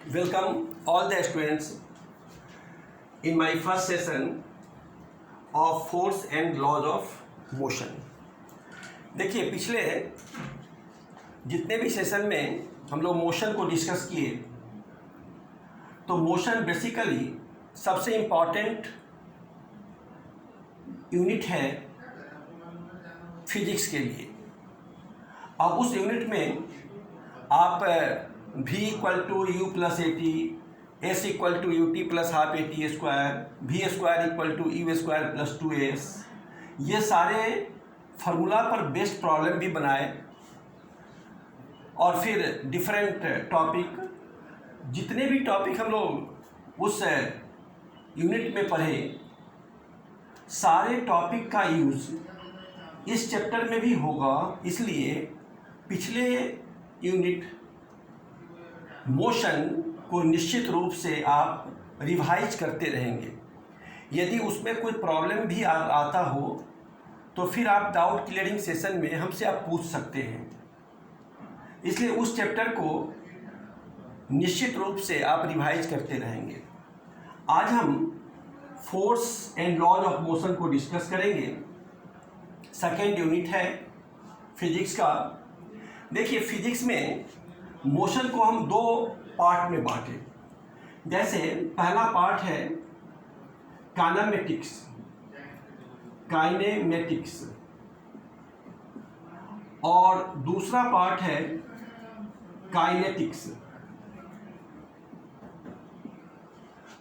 Welcome all the students in my first session of force and laws of motion। देखिए, पिछले जितने भी session में हम लोग मोशन को डिस्कस किए, तो मोशन बेसिकली सबसे इम्पॉर्टेंट यूनिट है फिजिक्स के लिए। अब उस यूनिट में आप v equal to u plus a t, s equal to u t plus half a t square, v square equal to u square plus 2s, ये सारे फार्मूला पर बेस्ड प्रॉब्लम भी बनाए। और फिर डिफरेंट टॉपिक, जितने भी टॉपिक हम लोग उस यूनिट में पढ़े, सारे टॉपिक का यूज़ इस चैप्टर में भी होगा। इसलिए पिछले यूनिट मोशन को निश्चित रूप से आप रिवाइज करते रहेंगे। यदि उसमें कोई प्रॉब्लम भी आता हो तो फिर आप डाउट क्लियरिंग सेशन में हमसे आप पूछ सकते हैं। इसलिए उस चैप्टर को निश्चित रूप से आप रिवाइज करते रहेंगे। आज हम force and laws of motion को डिस्कस करेंगे। सेकेंड यूनिट है फिजिक्स का। देखिए, फिजिक्स में मोशन को हम दो पार्ट में बांटे। जैसे पहला पार्ट है काइनेमेटिक्स और दूसरा पार्ट है काइनेटिक्स।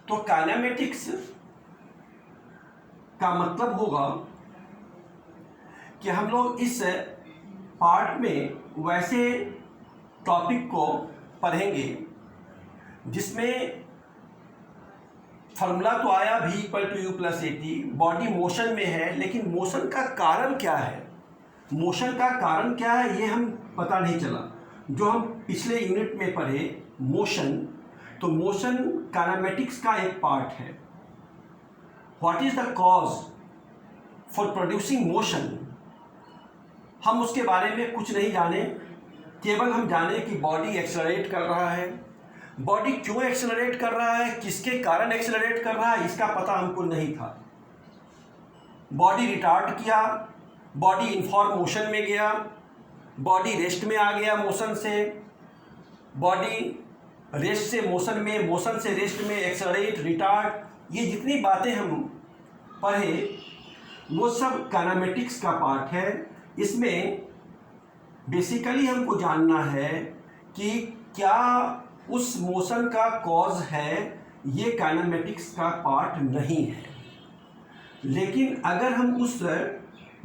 तो काइनेमेटिक्स का मतलब होगा कि हम लोग इस पार्ट में वैसे टॉपिक को पढ़ेंगे जिसमें फार्मूला तो आया v equal to u plus a t, body motion में है, लेकिन मोशन का कारण क्या है, मोशन का कारण क्या है ये हम पता नहीं चला। जो हम पिछले यूनिट में पढ़े मोशन, तो मोशन काइनेमेटिक्स का एक पार्ट है। What is the cause for producing motion, हम उसके बारे में कुछ नहीं जाने। केवल हम जाने कि बॉडी एक्सेलरेट कर रहा है। बॉडी क्यों एक्सेलरेट कर रहा है, किसके कारण एक्सेलरेट कर रहा है, इसका पता हमको नहीं था। बॉडी रिटार्ड किया, बॉडी इनफॉर्म मोशन में गया, बॉडी रेस्ट में आ गया मोशन से, बॉडी रेस्ट से मोशन में, मोशन से रेस्ट में, एक्सेलरेट, रिटार्ड, ये जितनी बातें हम पढ़े वो सब काइनेमेटिक्स का पार्ट है। इसमें बेसिकली हमको जानना है कि क्या उस मोशन का कॉज है, ये काइनेमेटिक्स का पार्ट नहीं है। लेकिन अगर हम उस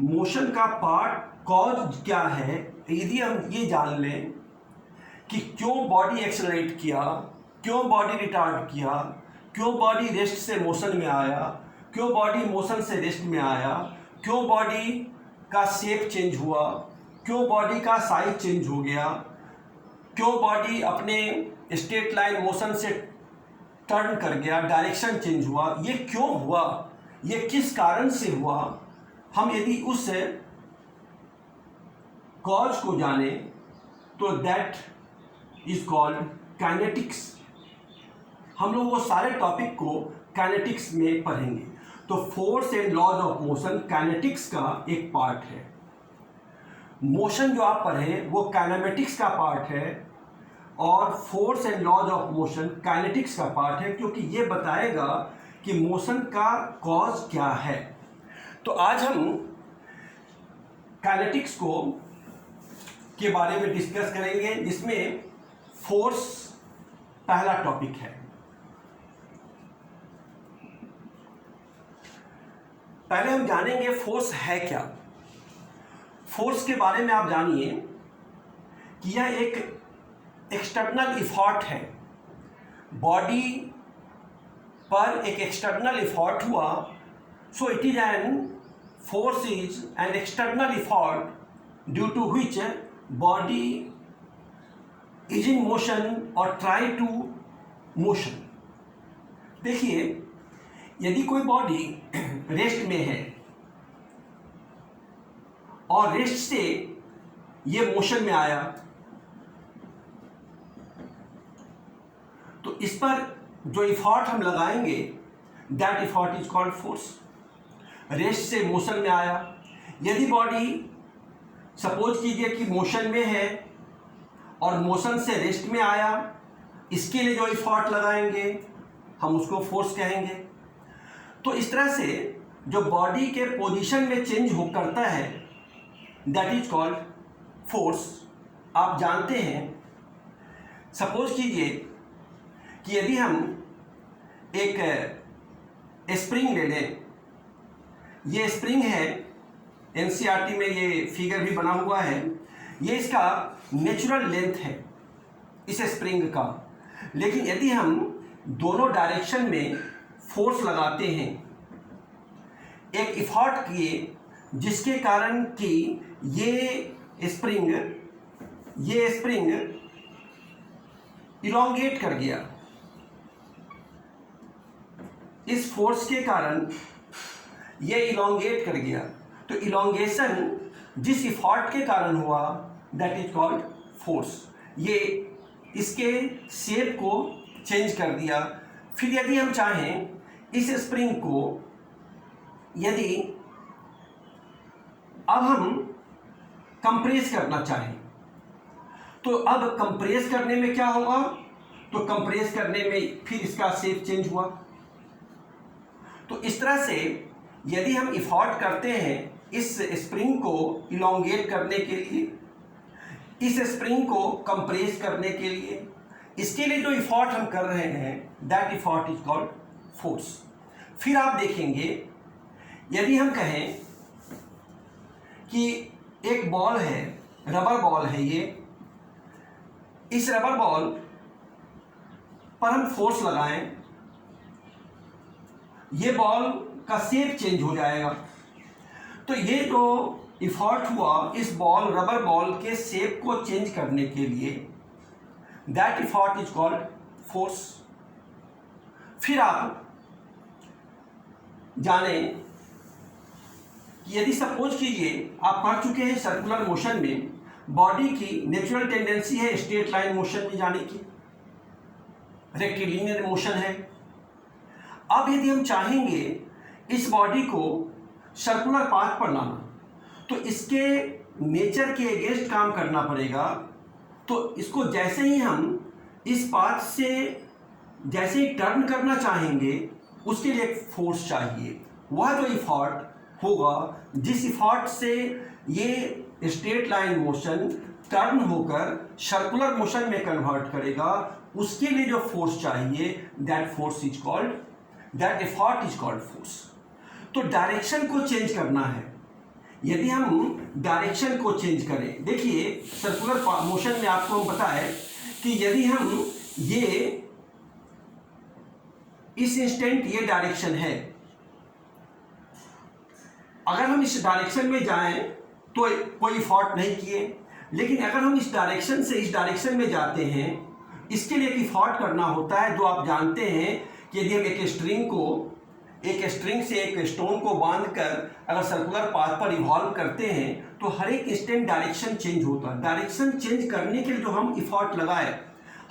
मोशन का पार्ट कॉज क्या है, यदि हम ये जान लें कि क्यों बॉडी एक्सेलरेट किया, क्यों बॉडी रिटार्ड किया, क्यों बॉडी रेस्ट से मोशन में आया, क्यों बॉडी मोशन से रेस्ट में आया, क्यों बॉडी का शेप चेंज हुआ, क्यों बॉडी का साइज चेंज हो गया, क्यों बॉडी अपने स्ट्रेट लाइन मोशन से टर्न कर गया, डायरेक्शन चेंज हुआ, ये क्यों हुआ, ये किस कारण से हुआ, हम यदि उस कॉज को जाने तो दैट इज कॉल्ड काइनेटिक्स। हम लोग वो सारे टॉपिक को काइनेटिक्स में पढ़ेंगे। तो force and laws of motion kinetics का एक पार्ट है। मोशन जो आप पढ़े वो काइनेमेटिक्स का पार्ट है और force and laws of motion kinetics का पार्ट है, क्योंकि ये बताएगा कि मोशन का कॉज क्या है। तो आज हम काइनेटिक्स को के बारे में डिस्कस करेंगे, जिसमें फोर्स पहला टॉपिक है। पहले हम जानेंगे फोर्स है क्या। फोर्स के बारे में आप जानिए कि यह एक एक्सटर्नल इफॉर्ट है। बॉडी पर एक एक्सटर्नल इफॉर्ट हुआ, so it is an force is an external effort due to which body is in motion और ट्राई टू मोशन। देखिए, यदि कोई बॉडी रेस्ट में है और रेस्ट से ये मोशन में आया, तो इस पर जो इफॉर्ट हम लगाएंगे that effort is called force. Rest से मोशन में आया, यदि बॉडी सपोज कीजिए कि मोशन में है और मोशन से रेस्ट में आया, इसके लिए जो इफॉर्ट लगाएंगे हम उसको फोर्स कहेंगे। तो इस तरह से जो बॉडी के पोजीशन में चेंज हो करता है दैट इज कॉल्ड फोर्स। आप जानते हैं, सपोज कीजिए कि यदि हम एक स्प्रिंग ले लें, ये स्प्रिंग है, एनसीईआरटी में ये फिगर भी बना हुआ है, ये इसका नेचुरल लेंथ है इस स्प्रिंग का। लेकिन यदि हम दोनों डायरेक्शन में फोर्स लगाते हैं, एक इफॉर्ट किए जिसके कारण कि ये स्प्रिंग इलोंगेट कर गया, इस फोर्स के कारण ये इलोंगेट कर गया, तो इलोंगेशन जिस इफॉर्ट के कारण हुआ दैट इज कॉल्ड फोर्स। ये इसके शेप को चेंज कर दिया। फिर यदि हम चाहें इस स्प्रिंग को, यदि अब हम कंप्रेस करना चाहें, तो अब कंप्रेस करने में क्या होगा, तो कंप्रेस करने में फिर इसका शेप चेंज हुआ। तो इस तरह से यदि हम इफॉर्ट करते हैं इस स्प्रिंग को इलोंगेट करने के लिए, इस स्प्रिंग को कंप्रेस करने के लिए, इसके लिए जो इफॉर्ट हम कर रहे हैं that effort is called force. फिर आप देखेंगे यदि हम कहें कि एक बॉल है, रबर बॉल है ये, इस रबर बॉल पर हम फोर्स लगाएं, ये बॉल का शेप चेंज हो जाएगा। तो ये जो इफॉर्ट हुआ इस रबर बॉल के शेप को चेंज करने के लिए that effort is called force. फिर आप जाने कि यदि सपोज कीजिए आप पढ़ चुके हैं सर्कुलर मोशन में बॉडी की नेचुरल टेंडेंसी है स्ट्रेट लाइन मोशन में जाने की, रेक्टिलिनियर मोशन है। अब यदि हम चाहेंगे इस बॉडी को सर्कुलर पाथ पर लाना, तो इसके नेचर के अगेंस्ट काम करना पड़ेगा। तो इसको जैसे ही हम इस पाथ से जैसे ही टर्न करना चाहेंगे उसके लिए एक फोर्स चाहिए। वह जो इफॉर्ट होगा जिस इफॉर्ट से ये स्ट्रेट लाइन मोशन टर्न होकर सर्कुलर मोशन में कन्वर्ट करेगा, उसके लिए जो फोर्स चाहिए that force is called, that effort is called force. तो डायरेक्शन को चेंज करना है। यदि हम डायरेक्शन को चेंज करें, देखिए सर्कुलर मोशन में आपको हम बताएं कि यदि हम ये इस इंस्टेंट ये डायरेक्शन है, अगर हम इस डायरेक्शन में जाएं तो कोई इफॉर्ट नहीं किए, लेकिन अगर हम इस डायरेक्शन से इस डायरेक्शन में जाते हैं, इसके लिए एक इफॉर्ट करना होता है। जो आप जानते हैं कि यदि हम एक स्ट्रिंग से एक स्टोन को बांधकर अगर सर्कुलर पाथ पर इवॉल्व करते हैं तो हर एक इंस्टेंट डायरेक्शन चेंज होता है। डायरेक्शन चेंज करने के लिए जो हम इफॉर्ट लगाए,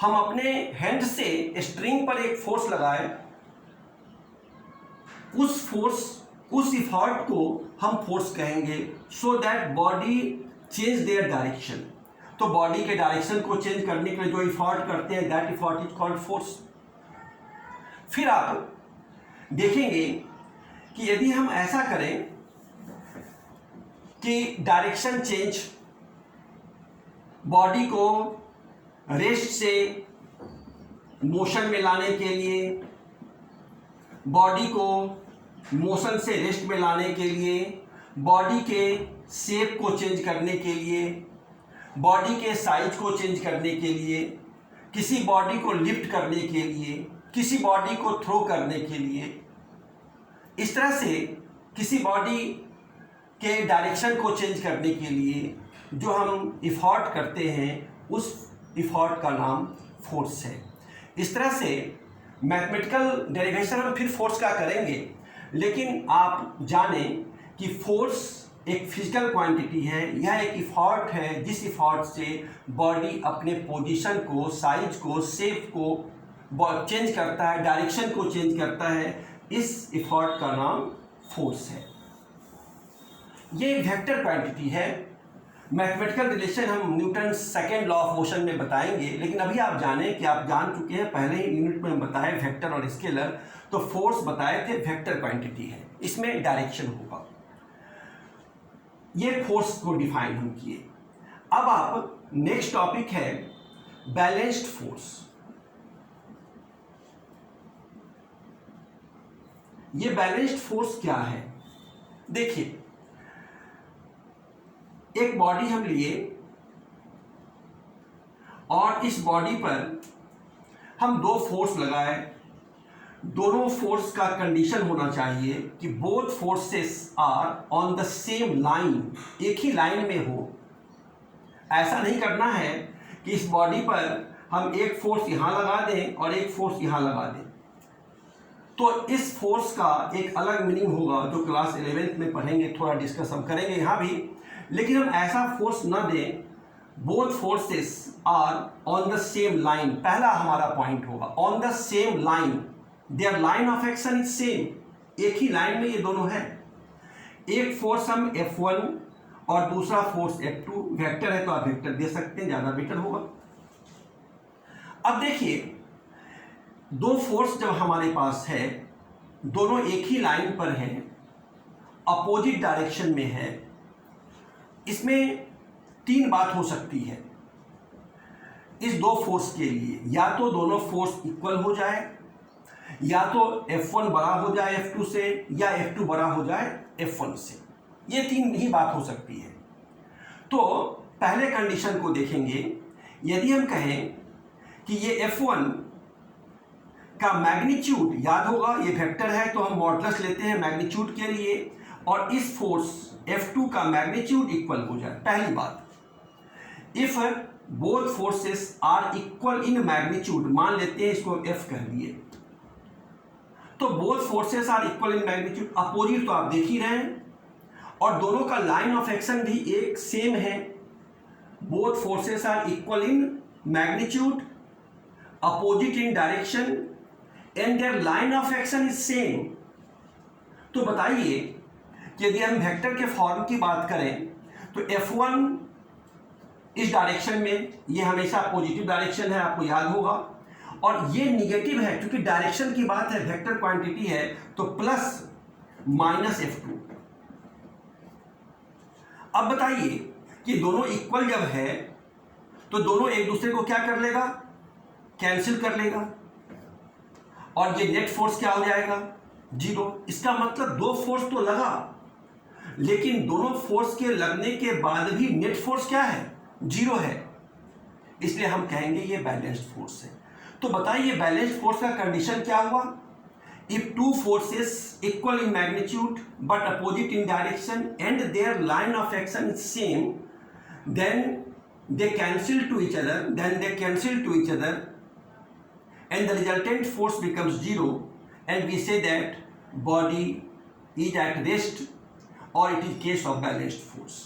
हम अपने हैंड से स्ट्रिंग पर एक फोर्स लगाए, उस इफॉर्ट को हम फोर्स कहेंगे, so that body change their direction. तो बॉडी के डायरेक्शन को चेंज करने के लिए जो इफॉर्ट करते हैं that effort is called force. फिर आप देखेंगे कि यदि हम ऐसा करें कि डायरेक्शन चेंज, बॉडी को रेस्ट से मोशन में लाने के लिए, बॉडी को मोशन से रेस्ट में लाने के लिए, बॉडी के शेप को चेंज करने के लिए, बॉडी के साइज को चेंज करने के लिए, किसी बॉडी को लिफ्ट करने के लिए, किसी बॉडी को थ्रो करने के लिए, इस तरह से किसी बॉडी के डायरेक्शन को चेंज करने के लिए जो हम इफॉर्ट करते हैं उस इफॉर्ट का नाम फोर्स है। इस तरह से मैथमेटिकल डेरिवेशन हम फिर फोर्स का करेंगे, लेकिन आप जानें कि फोर्स एक फिजिकल क्वांटिटी है, यह एक इफॉर्ट है जिस इफॉर्ट से बॉडी अपने पोजीशन को, साइज को, शेप को चेंज करता है, डायरेक्शन को चेंज करता है, इस एफर्ट का नाम फोर्स है। ये एक वेक्टर क्वांटिटी है। मैथमेटिकल रिलेशन हम Newton second law of motion में बताएंगे, लेकिन अभी आप जानें कि आप जान चुके हैं, पहले ही यूनिट में हम बताए वेक्टर और स्केलर, तो फोर्स बताए थे वेक्टर क्वांटिटी है, इसमें डायरेक्शन होगा। ये फोर्स को डिफाइन हम किए। अब आप नेक्स्ट टॉपिक है बैलेंस्ड फोर्स। ये बैलेंस्ड फोर्स क्या है? देखिए, एक बॉडी हम लिए और इस बॉडी पर हम दो फोर्स लगाए। दोनों फोर्स का कंडीशन होना चाहिए कि both forces are on the same line, एक ही लाइन में हो। ऐसा नहीं करना है कि इस बॉडी पर हम एक फोर्स यहां लगा दें और एक फोर्स यहां लगा दें, तो इस फोर्स का एक अलग मीनिंग होगा जो क्लास 11th में पढ़ेंगे, थोड़ा डिस्कस हम करेंगे यहाँ भी। लेकिन हम ऐसा फोर्स न दें, both forces are on the same line, पहला हमारा पॉइंट होगा on the same line, their line of action is same, एक ही लाइन में ये दोनों है। एक फोर्स हम F1 और दूसरा फोर्स F2, वेक्टर है तो आप वेक्टर दे सकते हैं, ज़्यादा बेटर होगा। अब देखिए, दो फोर्स जब हमारे पास है, दोनों एक ही लाइन पर हैं, अपोजिट डायरेक्शन में है, इसमें तीन बात हो सकती है इस दो फोर्स के लिए। या तो दोनों फोर्स इक्वल हो जाए, या तो F1 बड़ा हो जाए F2 से, या F2 बड़ा हो जाए F1 से। ये तीन ही बात हो सकती है। तो पहले कंडीशन को देखेंगे। यदि हम कहें कि ये F1 का मैग्नीट्यूड, याद होगा ये वेक्टर है तो हम मॉडुलस लेते हैं मैग्नीट्यूड के लिए, और इस फोर्स F2 का मैग्नीट्यूड इक्वल हो जाए। पहली बात, if both forces are equal in magnitude, मान लेते हैं इसको F कह दिए, तो both forces are equal in magnitude, opposite तो आप देख ही रहे हैं, और दोनों का लाइन ऑफ एक्शन भी एक सेम है। Both forces are equal in magnitude, opposite in direction, and their line of action is same. तो बताइए कि यदि हम वेक्टर के फॉर्म की बात करें तो F1 इस डायरेक्शन में, ये हमेशा पॉजिटिव डायरेक्शन है, आपको याद होगा, और ये निगेटिव है क्योंकि डायरेक्शन की बात है, वेक्टर क्वांटिटी है, तो प्लस माइनस F2। अब बताइए कि दोनों इक्वल जब है तो दोनों एक दूसरे को क्या कर लेगा? कैंसिल कर लेगा, और ये नेट फोर्स क्या हो जाएगा? जीरो। इसका मतलब दो फोर्स तो लगा, लेकिन दोनों फोर्स के लगने के बाद भी नेट फोर्स क्या है? जीरो है। इसलिए हम कहेंगे ये बैलेंस्ड फोर्स है। तो बताइए बैलेंस्ड फोर्स का कंडीशन क्या हुआ? If two forces equal in magnitude but opposite in direction and their line of action is same, then they cancel to each other and the resultant force becomes zero, and we say that body is at rest or it is case of balanced force।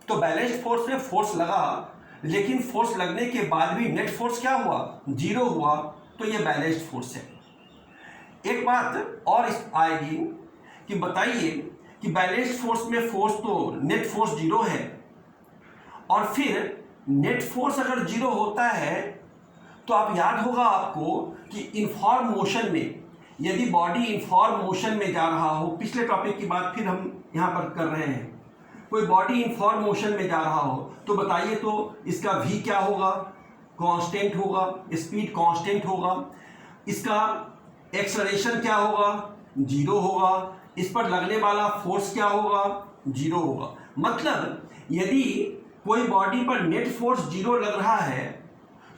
तो balanced force में force लगा, लेकिन force लगने के बाद भी net force क्या हुआ? जीरो हुआ, तो ये बैलेंस्ड फोर्स है। एक बात और आएगी कि बताइए कि बैलेंस्ड फोर्स में फोर्स तो नेट फोर्स जीरो है, और फिर नेट फोर्स अगर जीरो होता है तो आप याद होगा आपको कि इनफॉर्म मोशन में, यदि बॉडी इनफॉर्म मोशन में जा रहा हो, पिछले टॉपिक की बात फिर हम यहाँ पर कर रहे हैं, कोई बॉडी इनफॉर्म मोशन में जा रहा हो तो बताइए तो इसका v क्या होगा? कांस्टेंट होगा, स्पीड कांस्टेंट होगा, इसका एक्सेलरेशन क्या होगा? जीरो होगा, इस पर लगने वाला फोर्स क्या होगा? जीरो होगा। मतलब यदि कोई बॉडी पर नेट फोर्स जीरो लग रहा है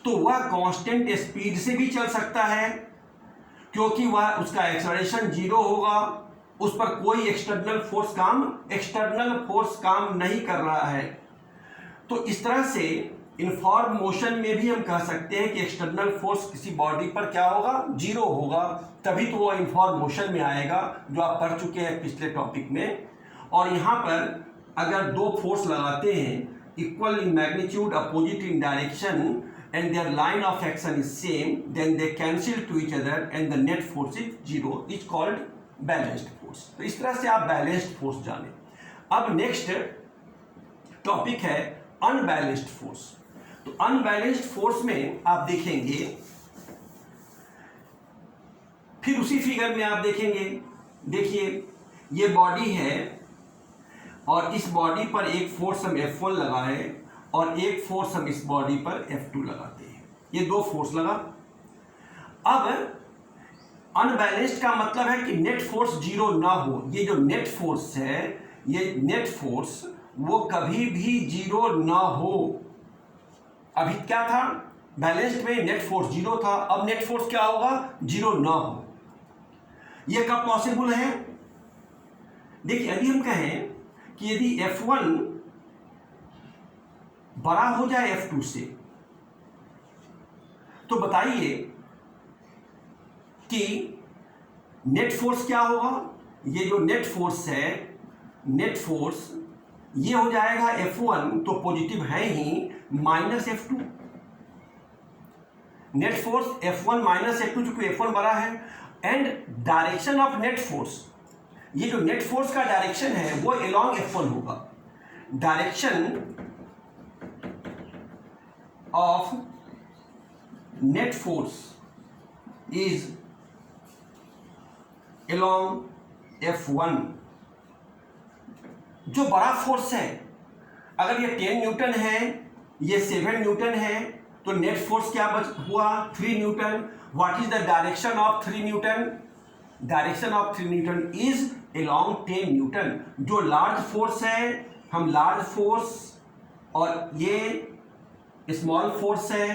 तो वह कांस्टेंट स्पीड से भी चल सकता है, क्योंकि वह उसका एक्सेलरेशन जीरो होगा, उस पर कोई एक्सटर्नल फोर्स काम नहीं कर रहा है। तो इस तरह से इनफॉर्म मोशन में भी हम कह सकते हैं कि एक्सटर्नल फोर्स किसी बॉडी पर क्या होगा? जीरो होगा, तभी तो वो इनफॉर्म मोशन में आएगा, जो आप पढ़ चुके हैं पिछले टॉपिक में। और यहाँ पर अगर दो फोर्स लगाते हैं equal in magnitude, opposite in direction, and their line of action is same, then they cancel to each other and the net force is 0, is called balanced force. तो इस तरह से आप बैलेंस्ड फोर्स जाने. अब next topic है unbalanced force. तो unbalanced force में आप देखेंगे, फिर उसी फिगर में आप देखेंगे, देखिए ये बॉडी है और इस बॉडी पर एक फोर्स हम F1 लगाए और एक फोर्स हम इस बॉडी पर F2 लगाते हैं. ये दो फोर्स लगा. अब अनबैलेंस्ड का मतलब है कि नेट फोर्स जीरो ना हो. ये जो नेट फोर्स है, ये नेट फोर्स वो कभी भी जीरो ना हो. अभी क्या था, बैलेंस्ड में नेट फोर्स जीरो था, अब नेट फोर्स क्या होगा, जीरो ना हो. ये कब पॉसिबल है? देखिए यदि हम कहें कि यदि F1 बड़ा हो जाए F2 से, तो बताइए कि नेट फोर्स क्या होगा. ये जो नेट फोर्स है, नेट फोर्स ये हो जाएगा F1 तो पॉजिटिव है ही minus F2. Net force F1 minus F2, चूंकि F1 बड़ा है. And direction of net force, ये जो नेट फोर्स का डायरेक्शन है वो अलोंग F1 होगा. Direction of net force is along F1. जो बड़ा फोर्स है, अगर ये 10 न्यूटन है, ये 7 न्यूटन है, तो नेट फोर्स क्या हुआ, 3 Newton. What is the direction of 3 Newton? Direction of 3 Newton is along 10 Newton. जो लार्ज फोर्स है, हम लार्ज फोर्स और ये स्मॉल फोर्स है,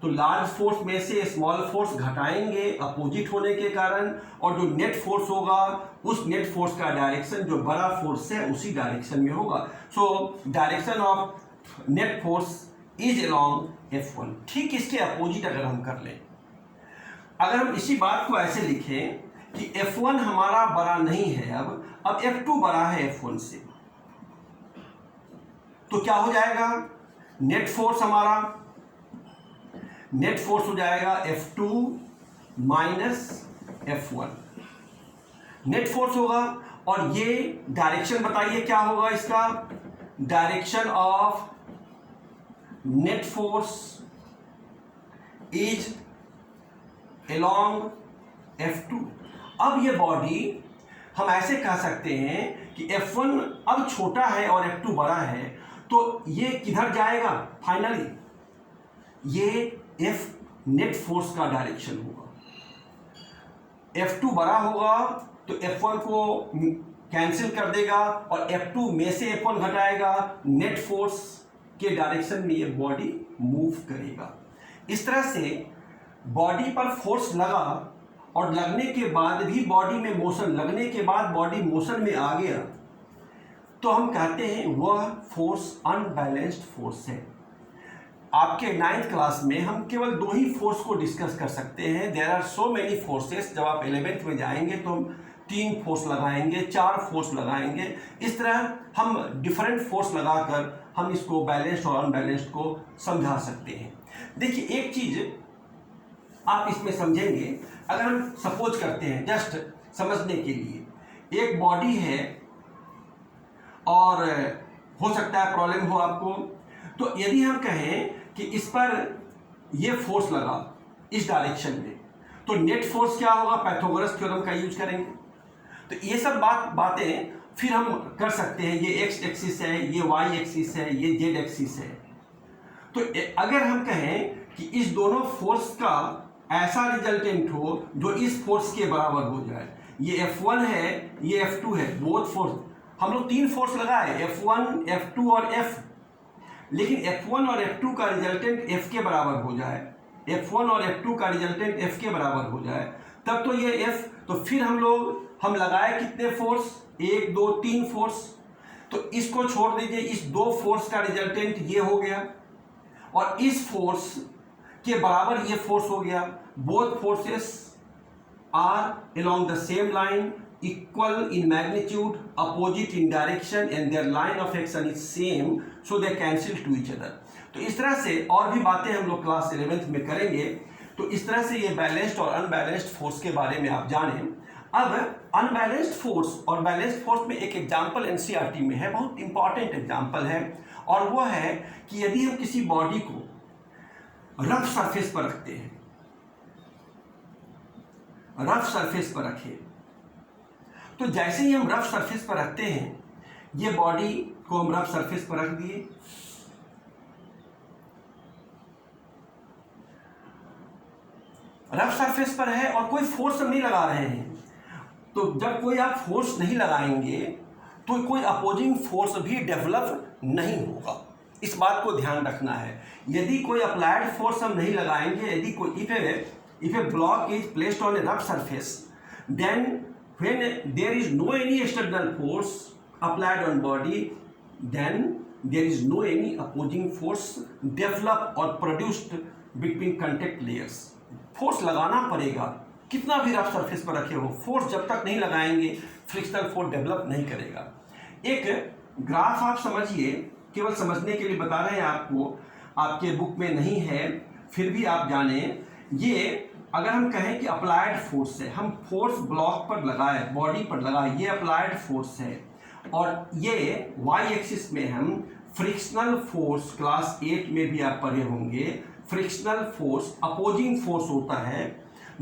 तो लार्ज फोर्स में से स्मॉल फोर्स घटाएंगे अपोजिट होने के कारण, और जो नेट फोर्स होगा उस नेट फोर्स का डायरेक्शन जो बड़ा फोर्स है उसी डायरेक्शन में होगा. So direction of net force is along F1. ठीक इसके अपोजिट अगर हम कर लें, अगर हम इसी बात को ऐसे लिखें कि F1 हमारा बड़ा नहीं है, अब F2 बड़ा है F1 से, तो क्या हो जाएगा, नेट फोर्स हमारा, नेट फोर्स हो जाएगा F2 minus F1. Net force होगा. और ये डायरेक्शन बताइए क्या होगा इसका, direction of net force is along F2. अब ये बॉडी हम ऐसे कह सकते हैं कि F1 अब छोटा है और F2 बड़ा है, तो ये किधर जाएगा फाइनली, ये F नेट फोर्स का डायरेक्शन होगा. F2 बड़ा होगा तो F1 को कैंसिल कर देगा और F2 में से F1 घटाएगा, नेट फोर्स के डायरेक्शन में ये बॉडी मूव करेगा. इस तरह से बॉडी पर फोर्स लगा और लगने के बाद भी बॉडी में मोशन, लगने के बाद बॉडी मोशन में आ गया, तो हम कहते हैं वह फोर्स अनबैलेंस्ड फोर्स है. आपके 9th क्लास में हम केवल 2 ही फोर्स को डिस्कस कर सकते हैं. There are so many forces. जब आप 11th में जाएंगे तो हम 3 फोर्स लगाएंगे, 4 फोर्स लगाएंगे. इस तरह हम डिफरेंट फोर्स लगाकर हम इसको बैलेंस्ड और अनबैलेंस्ड को समझा सकते हैं. देखिए एक चीज आप इसमें समझेंगे, अगर हम सपोज करते हैं जस्ट समझने के लिए, एक बॉडी है और हो सकता है प्रॉब्लम हो आपको, तो यदि हम कहें कि इस पर ये फोर्स लगा इस डायरेक्शन में, तो नेट फोर्स क्या होगा, पाइथागोरस थ्योरम का यूज करेंगे. तो ये सब बातें फिर हम कर सकते हैं. ये एक्स एक्सिस है, ये वाई एक्सिस है, ये जेड एक्सिस है. तो अगर हम कहें कि इस दोनों फोर्स का ऐसा रिजल्टेंट हो जो इस फोर्स के बराबर हो जाए, ये F1 है, ये F2 है, बोथ फोर्स, हम लोग 3 फोर्स लगाए, F1, F2 और F, लेकिन F1 और F2 का रिजल्टेंट F के बराबर हो जाए, F1 और F2 का रिजल्टेंट F के बराबर हो जाए, तब तो ये F, तो फिर हम लगाए कितने फोर्स, 1 2 3 फोर्स. तो इसको छोड़ दीजिए, इस 2 फोर्स का रिजल्टेंट ये हो गया और इस फोर्स के बराबर ये फोर्स हो गया. Both forces are along the same line, equal in magnitude, opposite in direction, and their line of action is same, so they cancel to each other. तो इस तरह से और भी बातें हम लोग क्लास 11th में करेंगे। तो इस तरह से ये बैलेंस्ड और अनबैलेंस्ड फोर्स के बारे में आप जानें। अब अनबैलेंस्ड फोर्स और बैलेंस्ड फोर्स में एक एग्जाम्पल एनसीईआरटी में है, बहुत इंपॉर्टेंट एग्जाम्पल है, और वो है कि यदि हम किसी बॉडी को रफ सरफेस पर रखते हैं, रफ सरफेस पर रखें, तो जैसे ही हम रफ सरफेस पर रखते हैं, ये बॉडी को हम रफ सरफेस पर रख दिए, रफ सरफेस पर है और कोई फोर्स हम नहीं लगा रहे हैं। तो जब कोई आप फोर्स नहीं लगाएंगे तो कोई अपोजिंग फोर्स भी डेवलप नहीं होगा, इस बात को ध्यान रखना है। यदि कोई अप्लाइड फोर्स हम नहीं लगाएंगे, यदि कोई if a block is placed on a rough surface, then when there is no any external force applied on body, then there is no any opposing force developed or produced between contact layers. Force लगाना पड़ेगा, कितना भी rough surface पर रखे हो, force जब तक नहीं लगाएंगे फ्रिक्शनल फोर्स डेवलप नहीं करेगा। एक ग्राफ आप समझिए, केवल समझने के लिए बता रहे हैं आपको, आपके बुक में नहीं है, फिर भी आप जाने। ये अगर हम कहें कि अप्लाइड फोर्स है, हम फोर्स ब्लॉक पर लगाए, बॉडी पर लगाए, ये अप्लाइड फोर्स है, और ये वाई एक्सिस में हम फ्रिक्शनल फोर्स, क्लास 8 में भी आप पढ़े होंगे, फ्रिक्शनल फोर्स अपोजिंग फोर्स होता है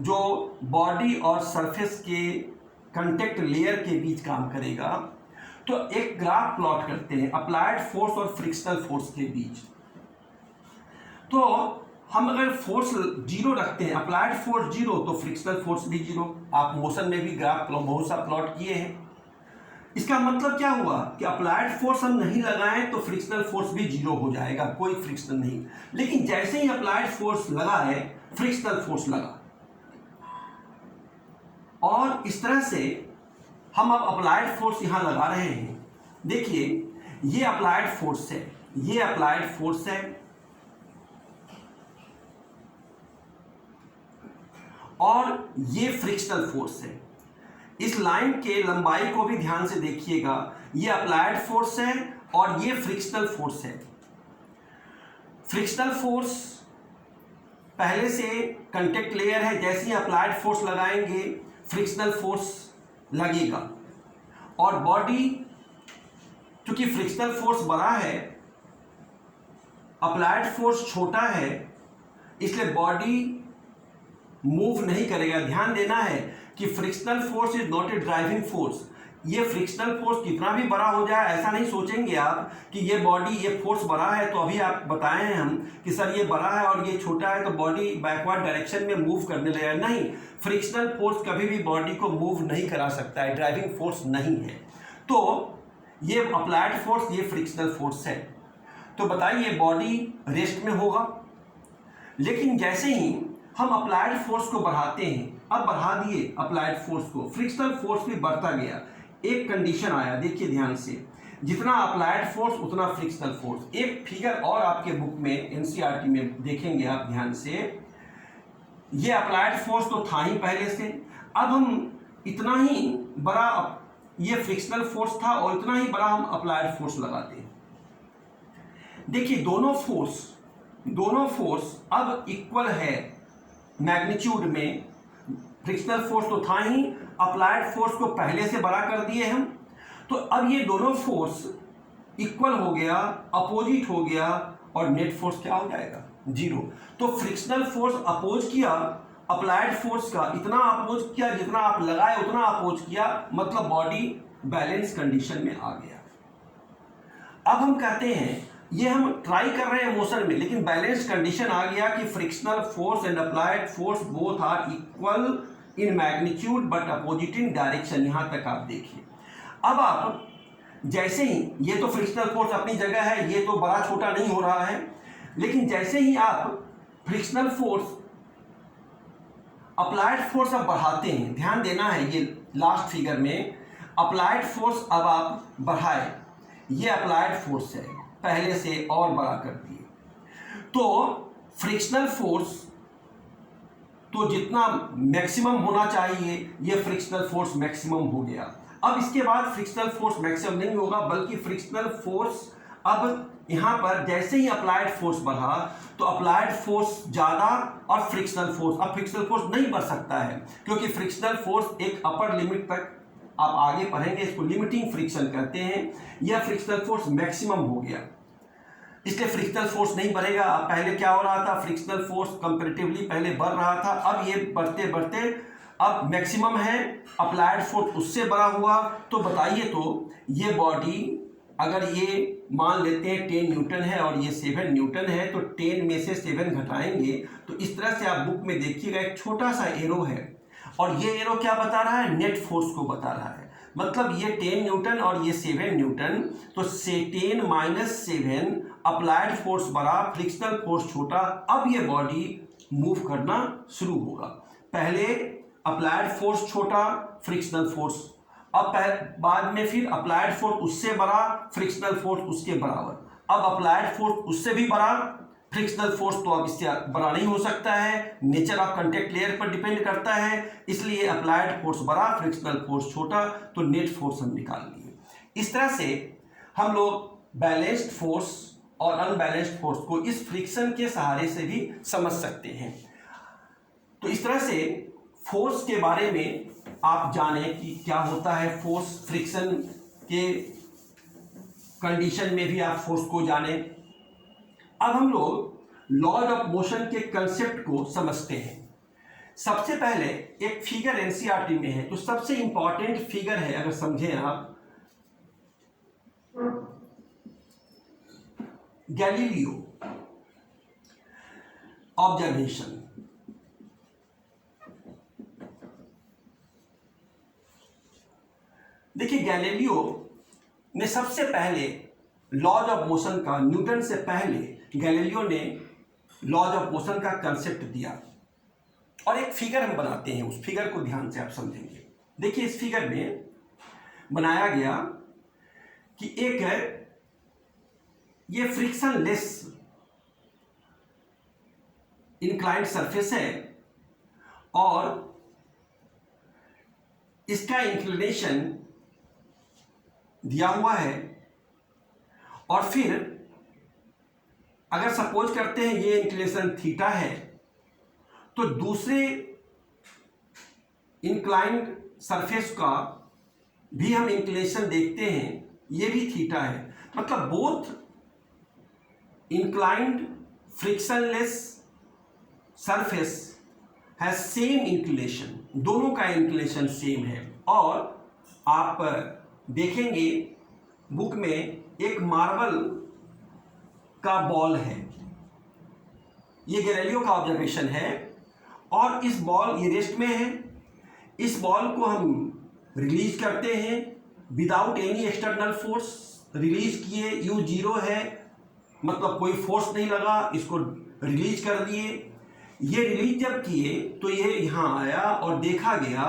जो बॉडी और सरफेस के कंटेक्ट लेयर के बीच काम करेगा। तो एक ग्राफ प्लॉट करते हैं अप्लाइड फोर्स और फ्रिक्शनल फोर्स के बीच। तो हम अगर फोर्स 0 रखते हैं, अप्लाइड फोर्स 0, तो फ्रिक्शनल फोर्स भी 0। आप मोशन में भी ग्राफ बहुत सा प्लॉट किए हैं। इसका मतलब क्या हुआ कि अप्लाइड फोर्स हम नहीं लगाएं तो फ्रिक्शनल फोर्स भी 0 हो जाएगा, कोई फ्रिक्शन नहीं। लेकिन जैसे ही अप्लाइड फोर्स लगा है, फ्रिक्शनल फोर्स लगा, और इस तरह से हम अब अप्लाइड फोर्स यहां लगा रहे हैं। देखिए, ये अप्लाइड फोर्स है, ये अप्लाइड फोर्स है, और ये फ्रिक्शनल फोर्स है। इस लाइन के लंबाई को भी ध्यान से देखिएगा, ये अप्लाइड फोर्स है और ये फ्रिक्शनल फोर्स है। फ्रिक्शनल फोर्स पहले से कांटेक्ट लेयर है, जैसे ही अप्लाइड फोर्स लगाएंगे फ्रिक्शनल फोर्स लगेगा, और बॉडी, क्योंकि फ्रिक्शनल फोर्स बड़ा है, अप्लाइड फोर्स छोटा है, इसलिए बॉडी मूव नहीं करेगा। ध्यान देना है कि frictional force is not a driving force. ये फ्रिक्शनल फोर्स कितना भी बड़ा हो जाए, ऐसा नहीं सोचेंगे आप कि ये बॉडी, ये फोर्स बड़ा है तो अभी आप बताए हैं हम कि सर ये बड़ा है और ये छोटा है तो बॉडी बैकवर्ड डायरेक्शन में मूव करने लगेगा। नहीं, फ्रिक्शनल फोर्स कभी भी बॉडी को मूव नहीं करा सकता है, ड्राइविंग फोर्स नहीं है। तो ये अप्लाइड फोर्स, ये फ्रिक्शनल फोर्स है। तो बताइए, बॉडी रेस्ट में होगा, लेकिन जैसे ही हम अप्लाइड फोर्स को बढ़ाते हैं, अब बढ़ा दिए अप्लाइड फोर्स को, फ्रिक्शनल फोर्स भी बढ़ता गया। एक कंडीशन आया, देखिए ध्यान से, जितना अप्लाइड फोर्स उतना फ्रिक्शनल फोर्स। एक फिगर और आपके बुक में एनसीईआरटी में देखेंगे आप ध्यान से, ये अप्लाइड फोर्स तो था ही पहले से, अब हम इतना ही बड़ा, ये फ्रिक्शनल फोर्स था और इतना ही बड़ा हम अप्लाइड फोर्स लगाते हैं। देखिए, दोनों फोर्स अब इक्वल है मैग्नीट्यूड में। फ्रिक्शनल फोर्स तो था ही, अप्लाइड फोर्स को पहले से बड़ा कर दिए हम, तो अब ये दोनों फोर्स इक्वल हो गया, अपोजिट हो गया, और नेट फोर्स क्या हो जाएगा? 0। तो फ्रिक्शनल फोर्स अपोज किया अप्लाइड फोर्स का, इतना अपोज किया जितना आप लगाए उतना अपोज किया, मतलब बॉडी बैलेंस कंडीशन में आ गया। अब हम कहते हैं, ये हम ट्राई कर रहे हैं मोशन में, लेकिन बैलेंस कंडीशन आ गया कि frictional force and applied force both are equal in magnitude but opposite in direction. यहां तक आप देखिए। अब आप जैसे ही, ये तो फ्रिक्शनल फोर्स अपनी जगह है, ये तो बड़ा छोटा नहीं हो रहा है, लेकिन जैसे ही आप फ्रिक्शनल फोर्स, अप्लाइड फोर्स अब बढ़ाते हैं, ध्यान देना है, ये लास्ट फिगर में अप्लाइड फोर्स अब आप बढ़ाए, ये अप्लाइड फोर्स है, पहले से और बड़ा कर दिए, तो फ्रिक्शनल फोर्स तो जितना मैक्सिमम होना चाहिए, ये फ्रिक्शनल फोर्स मैक्सिमम हो गया। अब इसके बाद फ्रिक्शनल फोर्स मैक्सिमम नहीं होगा, बल्कि फ्रिक्शनल फोर्स अब यहाँ पर जैसे ही अप्लाइड फोर्स बढ़ा तो अप्लाइड फोर्स ज़्यादा और फ्रिक्शनल फोर्स, अब फ्रिक्शनल फोर्स नहीं बढ़ सकता है क्योंकि फ्रिक्शनल फोर्स एक अपर लिमिट तक, आप आगे पढ़ेंगे इसको लिमिटिंग फ्रिक्शन कहते हैं, यह फ्रिक्शनल फोर्स मैक्सिमम हो गया, इसलिए फ्रिक्शनल फोर्स नहीं बढ़ेगा। अब पहले क्या हो रहा था, फ्रिक्शनल फोर्स कंपैरेटिवली पहले बढ़ रहा था, अब ये बढ़ते बढ़ते अब मैक्सिमम है, अप्लाइड फोर्स उससे बड़ा हुआ। तो बताइए तो ये बॉडी अगर ये मान लेते हैं 10 न्यूटन है और ये 7 न्यूटन है, तो 10 में से 7 घटाएंगे तो इस तरह से आप बुक में देखिएगा एक छोटा सा एरो है और ये एरो क्या बता रहा है, नेट फोर्स को बता रहा है। मतलब ये 10 न्यूटन और ये 7 न्यूटन, तो 10 माइनस 7 अप्लाइड फोर्स बड़ा, फ्रिक्शनल फोर्स छोटा, अब ये बॉडी मूव करना शुरू होगा। पहले अप्लाइड फोर्स छोटा, फ्रिक्शनल फोर्स, अब बाद में फिर अप्लाइड फोर्स उससे बड़ा, फ्रिक्शनल फोर्स उसके बराबर, अब अप्लाइड फोर्स उससे भी बड़ा, फ्रिक्शनल फोर्स तो अब इससे बड़ा नहीं हो सकता है, नेचर ऑफ कांटेक्ट लेयर पर डिपेंड करता है, इसलिए अप्लाइड फोर्स बड़ा, फ्रिक्शनल फोर्स छोटा, तो नेट फोर्स हम निकाल लिए। इस तरह से हम लोग बैलेंस्ड फोर्स और अनबैलेंस्ड फोर्स को इस फ्रिक्शन के सहारे से भी समझ सकते हैं। तो इस तरह से फोर्स के बारे में आप जाने कि क्या होता है फोर्स, फ्रिक्शन के कंडीशन में भी आप फोर्स को जाने। अब हम लोग लॉज ऑफ मोशन के कंसेप्ट को समझते हैं। सबसे पहले एक फिगर एनसीईआरटी में है, तो सबसे इंपॉर्टेंट फिगर है, अगर समझें आप, गैलीलियो ऑब्जर्वेशन। देखिए गैलीलियो ने सबसे पहले लॉज ऑफ मोशन का, न्यूटन से पहले गैलीलियो ने लॉज ऑफ मोशन का कंसेप्ट दिया और एक फिगर हम बनाते हैं, उस फिगर को ध्यान से आप समझेंगे। देखिए इस फिगर में बनाया गया कि एक है ये फ्रिक्शनलेस इंक्लाइंड सरफेस है और इसका इंक्लिनेशन दिया हुआ है, और फिर अगर सपोज करते हैं ये इंक्लिनेशन थीटा है, तो दूसरे इंक्लाइंड सरफेस का भी हम इंक्लिनेशन देखते हैं, ये भी थीटा है। मतलब both inclined frictionless surface has same inclination, दोनों का इंक्लिनेशन सेम है। और आप देखेंगे बुक में एक मार्बल का बॉल है, ये गैलीलियो का ऑब्जर्वेशन है, और इस बॉल, ये रेस्ट में है, इस बॉल को हम रिलीज करते हैं without any external force, release किए, U 0 है, मतलब कोई फोर्स नहीं लगा, इसको रिलीज कर दिए। ये रिलीज जब किए तो ये यहाँ आया और देखा गया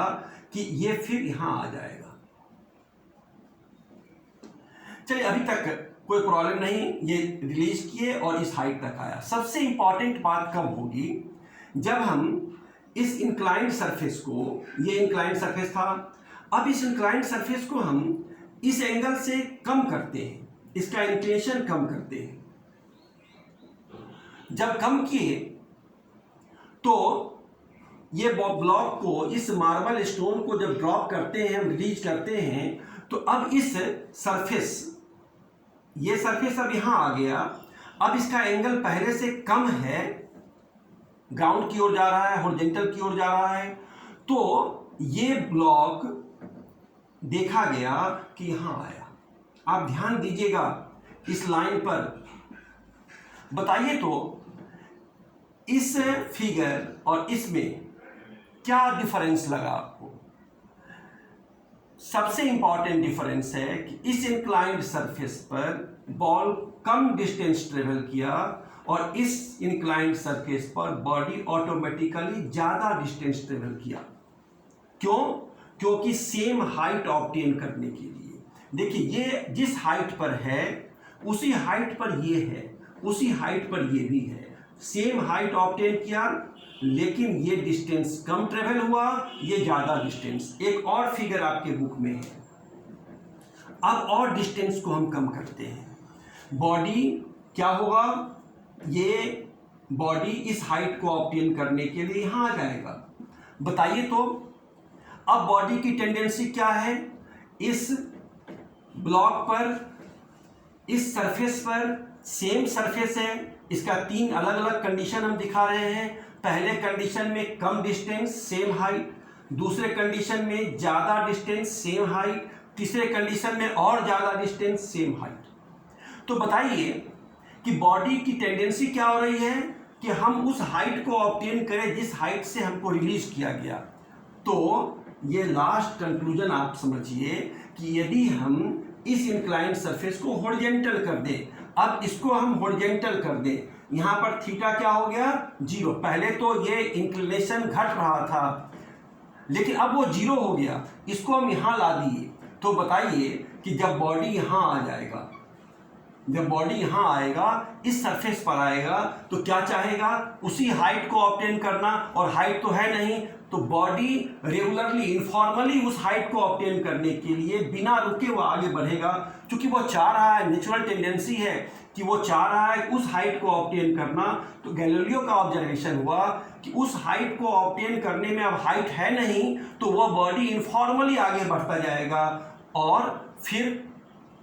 कि ये फिर यहाँ आ जाएगा। चलिए अभी तक कोई प्रॉब्लम नहीं, ये रिलीज किए और इस हाइट तक आया। सबसे इंपॉर्टेंट बात कब होगी, जब हम इस इंक्लाइंड सरफेस को, ये इंक्लाइंड सरफेस था, अब इस इंक्लाइंड सरफेस को हम इस एंगल से कम करते हैं, इसका इंक्लिनेशन कम करते हैं। जब कम किए तो ये ब्लॉक को, इस मार्बल स्टोन को जब ड्रॉप करते हैं, हम रिलीज करते हैं, तो अब इस सरफेस, ये सरफेस अब यहां आ गया, अब इसका एंगल पहले से कम है, ग्राउंड की ओर जा रहा है, हॉरिजॉन्टल की ओर जा रहा है, तो ये ब्लॉक देखा गया कि यहां आया। आप ध्यान दीजिएगा इस लाइन पर। बताइए तो इस फिगर और इसमें क्या डिफरेंस लगा आपको? सबसे इंपॉर्टेंट डिफरेंस है कि इस इंक्लाइंड सरफेस पर बॉल कम डिस्टेंस ट्रेवल किया और इस इंक्लाइंड सरफेस पर बॉडी ऑटोमेटिकली ज़्यादा डिस्टेंस ट्रेवल किया। क्यों? क्योंकि सेम हाइट ऑब्टेन करने के लिए। देखिए ये जिस हाइट पर है उसी हाइट पर ये है, उसी हाइट पर ये भी है, सेम हाइट ऑब्टेन किया, लेकिन ये डिस्टेंस कम ट्रेवल हुआ, ये ज़्यादा डिस्टेंस। एक और फिगर आपके बुक में है। अब और डिस्टेंस को हम कम करते हैं, बॉडी क्या होगा, ये बॉडी इस हाइट को ऑब्टेन करने के लिए यहाँ आ जाएगा। बताइए तो अब बॉडी की टेंडेंसी क्या है, इस ब्लॉक पर, इस सरफेस पर सेम सरफेस है, इसका 3 अलग अलग कंडीशन हम दिखा रहे हैं। पहले कंडीशन में कम डिस्टेंस सेम हाइट, दूसरे कंडीशन में ज़्यादा डिस्टेंस सेम हाइट, तीसरे कंडीशन में और ज़्यादा डिस्टेंस सेम हाइट। तो बताइए कि बॉडी की टेंडेंसी क्या हो रही है कि हम उस हाइट को ऑब्टेन करें जिस हाइट से हमको रिलीज किया गया। तो ये लास्ट कंक्लूजन आप समझिए कि यदि हम इस इंक्लाइंड सरफेस को हॉरिजॉन्टल कर दें, अब इसको हम हॉरिजॉन्टल कर दें, यहाँ पर थीटा क्या हो गया 0। पहले तो ये इंक्लिनेशन घट रहा था लेकिन अब वो 0 हो गया, इसको हम यहाँ ला दिए। तो बताइए कि जब बॉडी यहाँ आ जाएगा, जब बॉडी यहाँ आएगा, इस सरफेस पर आएगा, तो क्या चाहेगा, उसी हाइट को ऑब्टेन करना, और हाइट तो है नहीं, तो बॉडी रेगुलरली इनफॉर्मली उस हाइट को ऑब्टेन करने के लिए बिना रुके वो आगे बढ़ेगा। क्योंकि वो चाह रहा है, नेचुरल टेंडेंसी है कि वो चाह रहा है उस हाइट को ऑब्टेन करना। तो गैलीलियो का ऑब्जर्वेशन हुआ कि उस हाइट को ऑब्टेन करने में अब हाइट है नहीं, तो वह बॉडी इनफॉर्मली आगे बढ़ता जाएगा और फिर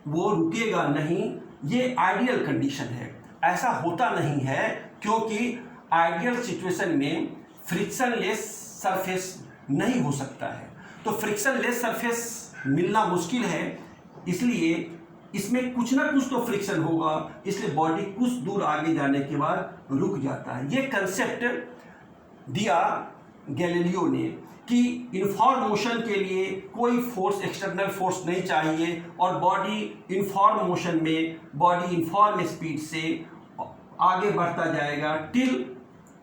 वो रुकेगा नहीं। ये आइडियल कंडीशन है, ऐसा होता नहीं है क्योंकि आइडियल सिचुएशन में फ्रिक्शनलेस सरफेस नहीं हो सकता है। तो फ्रिक्शनलेस सरफेस मिलना मुश्किल है, इसलिए इसमें कुछ ना कुछ तो फ्रिक्शन होगा, इसलिए बॉडी कुछ दूर आगे जाने के बाद रुक जाता है। ये कंसेप्ट दिया गैलीलियो ने कि इनफॉर्म मोशन के लिए कोई फोर्स, एक्सटर्नल फोर्स नहीं चाहिए, और बॉडी इनफॉर्म मोशन में बॉडी इनफॉर्म स्पीड से आगे बढ़ता जाएगा टिल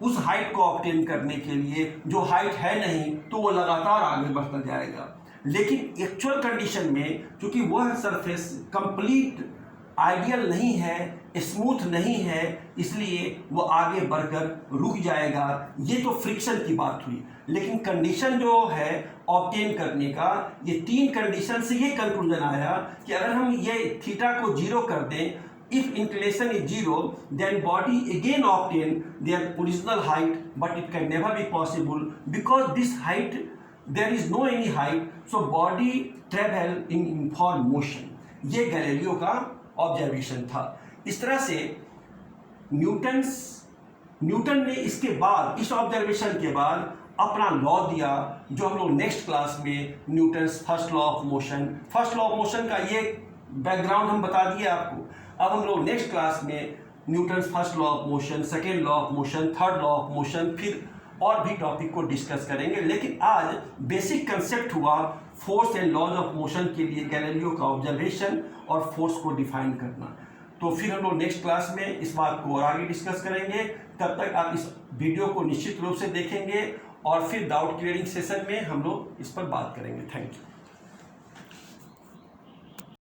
उस हाइट को ऑब्टेन करने के लिए, जो हाइट है नहीं तो वो लगातार आगे बढ़ता जाएगा। लेकिन एक्चुअल कंडीशन में क्योंकि वह सरफेस कंप्लीट आइडियल नहीं है, स्मूथ नहीं है, इसलिए वो आगे बढ़कर रुक जाएगा। ये तो फ्रिक्शन की बात हुई, लेकिन कंडीशन जो है ऑब्टेन करने का, ये 3 कंडीशन से ये कंक्लूजन आया कि अगर हम ये थीटा को 0 कर दें, if inclination is 0, then body again obtain their original height, but it can never be possible because this height, there is no any height, so body travel in uniform motion। ये Galileo का observation था। इस तरह से Newton ने इसके बाद, इस ऑब्जर्वेशन के बाद अपना लॉ दिया, जो हम लोग नेक्स्ट क्लास में Newton's first law of motion, first law of motion का ये बैकग्राउंड हम बता दिए आपको। अब हम लोग नेक्स्ट क्लास में Newton's first law of motion, second law of motion, third law of motion, फिर और भी टॉपिक को डिस्कस करेंगे। लेकिन आज बेसिक कंसेप्ट हुआ force and laws of motion के लिए गैलीलियो का ऑब्जर्वेशन और फोर्स को डिफाइन करना। तो फिर हम लोग नेक्स्ट क्लास में इस बात को और आगे डिस्कस करेंगे। तब तक आप इस वीडियो को निश्चित रूप से देखेंगे और फिर डाउट क्लियरिंग सेशन में हम लोग इस पर बात करेंगे। Thank you.